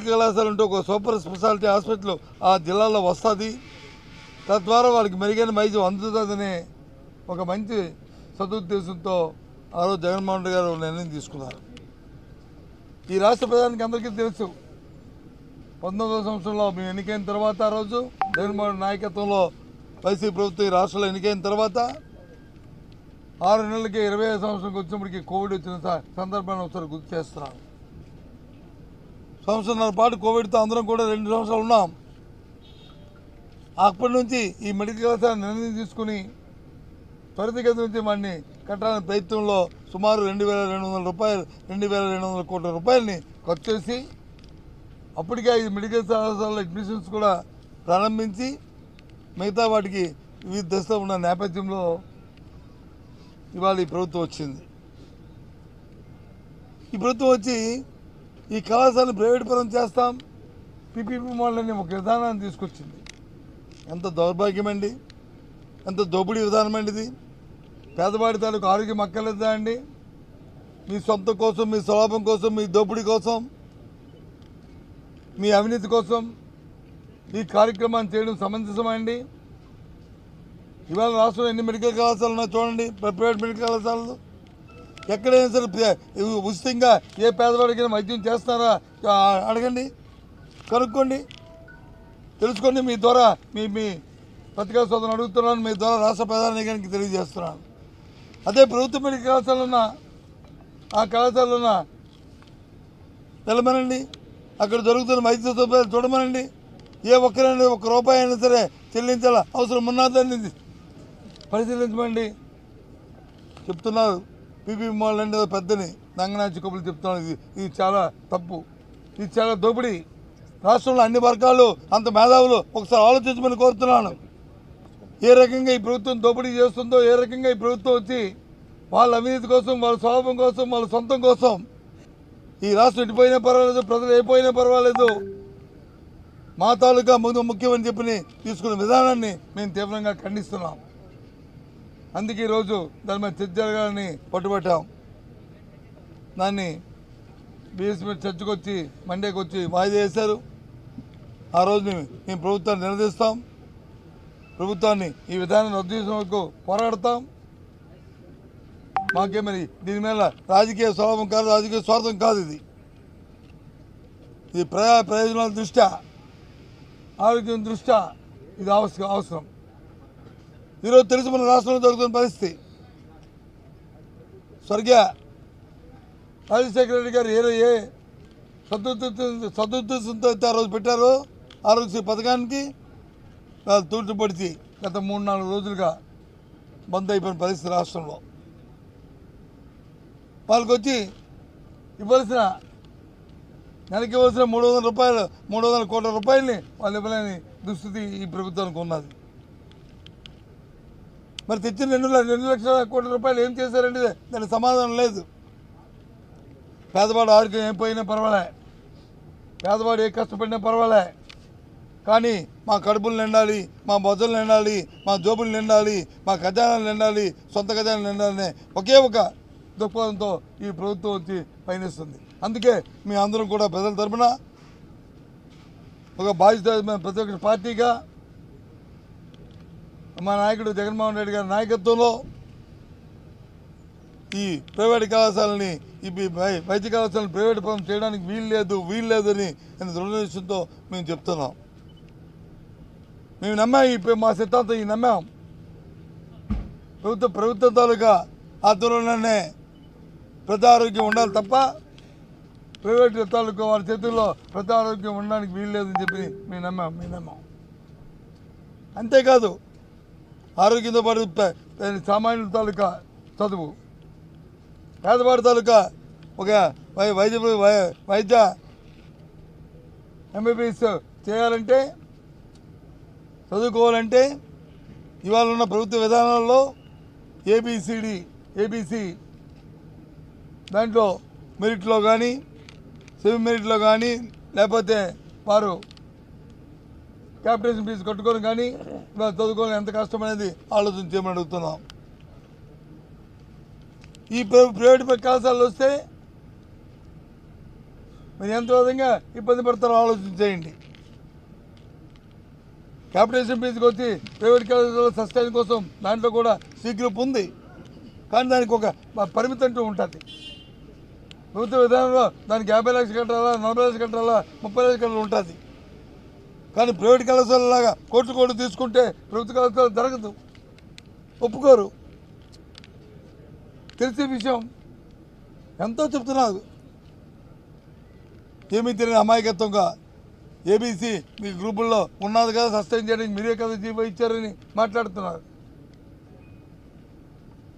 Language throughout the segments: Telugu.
మెడికల్ కళాశాల ఉంటే ఒక సూపర్ స్పెషాలిటీ హాస్పిటల్ ఆ జిల్లాలో వస్తుంది. తద్వారా వాళ్ళకి మెరుగైన వైద్యం అందుతుందనే ఒక మంచి సదుద్దేశంతో ఆ రోజు జగన్మోహన్ రెడ్డి గారు నిర్ణయం తీసుకున్నారు. ఈ రాష్ట్ర ప్రధానికి అందరికీ తెలుసు, 19వ సంవత్సరంలో మేము ఎన్నికైన తర్వాత ఆ రోజు జగన్మోహన్ నాయకత్వంలో వైసీపీ ప్రభుత్వం ఈ రాష్ట్రంలో ఎన్నికైన తర్వాత 6 నెలలకి 25వ సంవత్సరంకి వచ్చినప్పటికీ కోవిడ్ వచ్చిన సందర్భాన్ని ఒకసారి గుర్తు చేస్తున్నాను. సంవత్సరంన్నర పాటు కోవిడ్తో అందరం కూడా 2 సంవత్సరాలు ఉన్నాం. అప్పటి నుంచి ఈ మెడికల్ కళాశాల నిర్ణయం తీసుకుని త్వరితగతి నుంచి వాడిని కట్టాలని ప్రయత్నంలో సుమారు 2,200 కోట్ల రూపాయలని ఖర్చు చేసి అప్పటికే ఈ మెడికల్ కళాశాలలో అడ్మిషన్స్ కూడా ప్రారంభించి మిగతా వాటికి వివిధ దశలో ఉన్న నేపథ్యంలో ఇవాళ ఈ ప్రభుత్వం వచ్చింది. ఈ ప్రభుత్వం వచ్చి ఈ కళాశాలను ప్రైవేట్ పరం చేస్తాం, పీపీపీ మోడల్ అనే ఒక విధానాన్ని తీసుకొచ్చింది. ఎంత దౌర్భాగ్యమండి, ఎంత దోపిడీ విధానం అండి ఇది. పేదవాడి తాలూకు ఆరోగ్యం అక్కర్లేదా అండి? మీ సొంత కోసం, మీ స్వలాభం కోసం, మీ దోపిడీ కోసం, మీ అవినీతి కోసం ఈ కార్యక్రమాన్ని చేయడం సమంజసమా అండి? ఇవాళ రాష్ట్రంలో ఎన్ని మెడికల్ కళాశాలలు ఉన్నాయో చూడండి. ప్రైవేట్ మెడికల్ కళాశాలలు ఎక్కడైనా సరే ఉచితంగా ఏ పేదవాడికైనా వైద్యం చేస్తారా అడగండి, కనుక్కోండి, తెలుసుకోండి. మీ ద్వారా మీ పత్రికా సోదరులను అడుగుతున్నాను, మీ ద్వారా రాష్ట్ర ప్రధానికి తెలియజేస్తున్నాను. అదే ప్రభుత్వ మెడికల్ కళాశాలలో ఉన్న ఆ కళాశాలలో ఉన్న వెళ్ళమనండి, అక్కడ జరుగుతున్న వైద్య సదుపాయాలు చూడమనండి. ఏ ఒక్కరైనా 1 రూపాయి అయినా సరే చెల్లించాల అవసరం ఉన్నదాన్ని పరిశీలించమండి. చెప్తున్నారు పీపీ మోడల్ అంటే పెద్దని నంగనాచి కబులు చెప్తున్నారు. ఇది చాలా తప్పు, ఇది చాలా దోపిడీ. రాష్ట్రంలో అన్ని వర్గాలు అంత మేధావులు ఒకసారి ఆలోచించమని కోరుతున్నాను. ఏ రకంగా ఈ ప్రభుత్వం దోపిడీ చేస్తుందో, ఏ రకంగా ఈ ప్రభుత్వం వచ్చి వాళ్ళ అవినీతి కోసం, వాళ్ళ స్వభావం కోసం, వాళ్ళ సొంతం కోసం ఈ రాష్ట్రం ఎటుపోయినా పర్వాలేదు, ప్రజలు అయిపోయినా పర్వాలేదు, మా తాలూకా ముఖ్యమని చెప్పి తీసుకున్న విధానాన్ని మేము తీవ్రంగా ఖండిస్తున్నాం. అందుకే ఈరోజు దాని మీద చర్చ జరగాలని పట్టుబట్టాం. దాన్ని బీఎస్పీ చర్చకు వచ్చి మండేకి వచ్చి వాయిదా వేశారు. ఆ రోజు మేము ప్రభుత్వాన్ని నిలదీస్తాం, ప్రభుత్వాన్ని ఈ విధానాన్ని రద్దు చేసిన వరకు పోరాడతాం. మాకేమని దీని మీద రాజకీయ స్వభావం కాదు, రాజకీయ స్వార్థం కాదు. ఇది ప్రయోజనాల దృష్ట్యా, ఆరోగ్యం దృష్ట్యా ఇది అవసరం. ఈరోజు తెలుసు మన రాష్ట్రంలో జరుగుతున్న పరిస్థితి. స్వర్గీయ రాజశేఖర రెడ్డి గారు ఏ సదుద్దేశంతో అయితే ఆ రోజు పెట్టారో ఆరోగ్య పథకానికి తూర్చుపడిచి గత 3-4 రోజులుగా బంద్ అయిపోయిన పరిస్థితి రాష్ట్రంలో. వాళ్ళకి వచ్చి ఇవ్వాల్సిన నెలకి ఇవ్వాల్సిన 300 కోట్ల రూపాయలని వాళ్ళు ఇవ్వలేని దుస్థితి ఈ ప్రభుత్వానికి ఉన్నది. మరి తెచ్చిన 2 లక్షల కోట్ల రూపాయలు ఏం చేశారండి? దానికి సమాధానం లేదు. పేదవాడు ఆరోగ్యం ఏం పోయినా పర్వాలే, పేదవాడు ఏ కష్టపడినా పర్వాలే, కానీ మా కడుపులు నిండాలి, మా బొజ్జలు నిండాలి, మా జోబులు నిండాలి, మా ఖజానాలు నిండాలి, సొంత ఖజానాలు నిండాలనే ఒకే ఒక దృక్పథంతో ఈ ప్రభుత్వం వచ్చి పయనిస్తుంది. అందుకే మీ అందరం కూడా ప్రజల తరఫున ఒక బాధ్యత ప్రతిపక్ష పార్టీగా మా నాయకుడు జగన్మోహన్ రెడ్డి గారి నాయకత్వంలో ఈ ప్రైవేట్ కళాశాలని, ఈ వైద్య కళాశాలను ప్రైవేట్ పరం చేయడానికి వీలు లేదని దృఢనిశ్చయంతో మేము చెప్తున్నాం. మేము నమ్మాం, మా సిద్ధాంతం ఈ నమ్మాం. ప్రభుత్వం తాలూకా ఆధ్వర్యంలోనే ప్రజా ఆరోగ్యం ఉండాలి తప్ప ప్రైవేట్ తాలూకా వారి చేతుల్లో ప్రజా ఆరోగ్యం ఉండడానికి వీలు లేదని చెప్పి మేము నమ్మాం. అంతేకాదు ఆరోగ్యంతో పాటు సామాన్యుల తాలూకా చదువు, పేదవాడి తాలూకా ఒక వైద్య ఎంబీబీఎస్ చేయాలంటే, చదువుకోవాలంటే ఇవాళ ఉన్న ప్రభుత్వ విధానాల్లో ఏబీసీ దాంట్లో మెరిట్లో కానీ, సెమీ మెరిట్లో కానీ, లేకపోతే వారు క్యాపిటేషన్ ఫీజు కట్టుకొని కానీ ఇవాళ చదువుకోవడం ఎంత కష్టం అనేది ఆలోచన చేయమని అడుగుతున్నాం. ఈ ప్రైవేట్ కళాశాలలు వస్తే మీరు ఎంత విధంగా ఇబ్బంది పడతారో ఆలోచించేయండి. క్యాపిటేషన్ ఫీజుకి వచ్చి ప్రైవేట్ కాలేజీలో సస్టైన్ కోసం దాంట్లో కూడా సి గ్రూప్ ఉంది, కానీ దానికి ఒక పరిమితి అంటూ ఉంటుంది. ప్రభుత్వ విధానంలో దానికి 50 లక్షలు కట్టాలా, 40 లక్షలు కట్టాలా, 30 లక్షలు కట్టాలి ఉంటుంది. కానీ ప్రైవేట్ కళాశాలలాగా కోట్లు తీసుకుంటే ప్రభుత్వ కళాశాల జరగదు, ఒప్పుకోరు. తెలిసే విషయం ఎంతో చెప్తున్నారు. ఏమీ తెలియని అమాయకత్వంగా ఏబీసీ మీ గ్రూపుల్లో ఉన్నది కదా, సస్టైన్ చేయడానికి మీరే కదా జీవో ఇచ్చారని మాట్లాడుతున్నారు.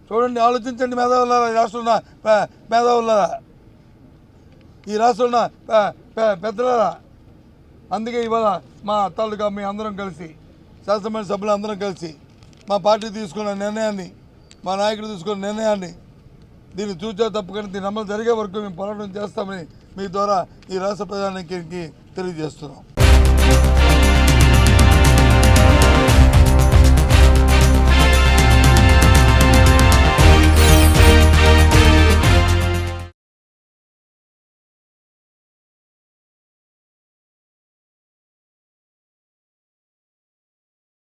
చూడండి, ఆలోచించండి మేధావులారా, ఈ రాష్ట్రంలో మేధావులారా, ఈ రాష్ట్రంలో పెద్దలారా. అందుకే ఇవాళ మా అత్తాలుగా మీ అందరం కలిసి, శాసనమండలి సభ్యులు అందరం కలిసి మా పార్టీ తీసుకున్న నిర్ణయాన్ని, మా నాయకుడు తీసుకున్న నిర్ణయాన్ని, దీన్ని చూచా తప్పకుండా దీని అమలు జరిగే వరకు మేము పోరాటం చేస్తామని మీ ద్వారా ఈ రాష్ట్ర ప్రజానికి తెలియజేస్తున్నాం.